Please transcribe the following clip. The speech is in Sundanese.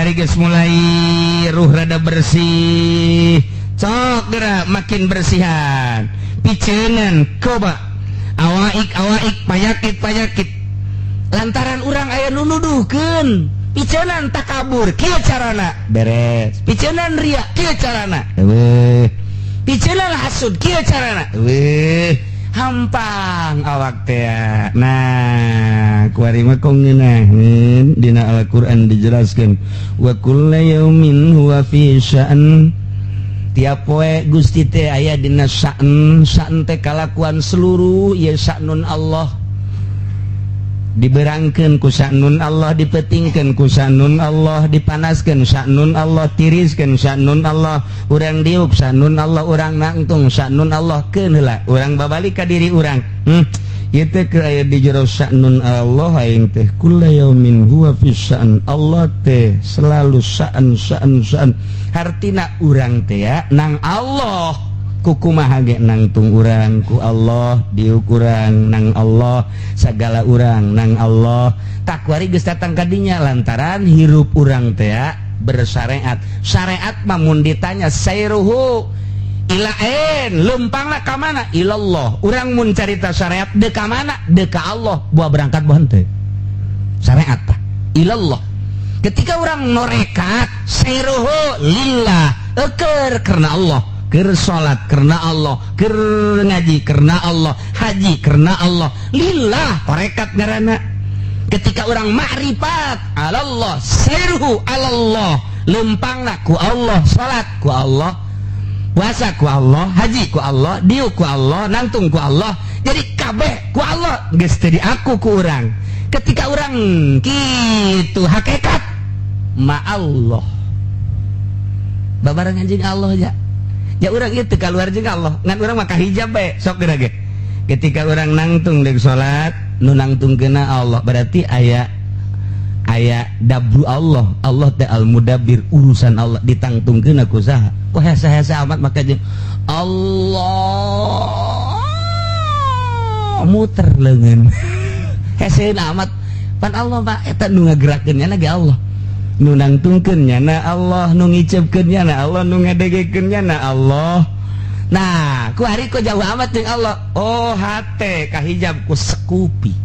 hari geus mulai ruh rada bersih sok geura makin bersihan piceungan coba awaik payakit lantaran urang aya nu nuduhkeun piceungan takabur kieu carana beres piceungan ria kieu carana eueuh piceungan hasud kieu carana eueuh hampang awak teh. Nah kuari mah kong ngeunaheun dina Al-Qur'an dijelaskeun wa kullu yaumin huwa fi sya'n. Tiap poe Gusti teh aya dina sya'n. Sya'n teh kalakuan seluruh ieu sya'nun Allah. Diberangkeun ku sya'nun Allah, dipetingkeun ku sya'nun Allah, dipanaskeun sya'nun Allah, tiriskeun sya'nun Allah, urang diuk sya'nun Allah, urang nangtung sya'nun Allah. Keun heula urang babalik ka diri urang. Ieu teh keur aya di jero sya'nun Allah aing teh kullu yaumin huwa fi sya'an. Allah teh selalu sya'an. Hartina urang teh ya nang Allah. Kukumaha ge nangtung urang ku Allah, diuk urang nang Allah, sagala urang nang Allah. Tak kuari geus datang ka dinya lantaran hirup urang teh bersyariat. Syariat mah mun ditanya sayruhu ilaen leumpangna ka mana? Ilallah. Urang mun carita syariat de ka mana? De ka Allah. Buah berangkat boh henteu. Syariat tah ilallah. Ketika urang norekat sayruhu lillah, eukeur karena Allah. Ker salat karena Allah, ker ngaji karena Allah, haji karena Allah, lillah tarekat ngaranna. Ketika orang makrifat alallah, sirhu alallah, lempangna ku Allah, salat ku Allah, puasa ku Allah, haji ku Allah, diu ku Allah, nangtung ku Allah. Jadi kabeh ku Allah geus teu diaku ku urang. Ketika urang kitu hakikat ma Allah. Babarengan jeung Allah ya. Ya urang itu keluar juga Allah ngan urang maka hijab bae sok geura ge ketika urang nangtung deuk salat nu nangtungkeunna Allah berarti aya dabru Allah. Allah teh al mudabbir urusan Allah ditangtungkeunna ku saha ku hese-hese amat maka jeung Allah muter leungeun hese amat pan Allah mah eta nu ngagerakeun nya ge Allah. Nu nangtungkeun nya Allah, nu ngicepkeun nya Allah, nu ngadegekeun nya Allah. Nah, ku hari ku jauh amat jeung Allah. Oh, hate kahijab ku sekupi.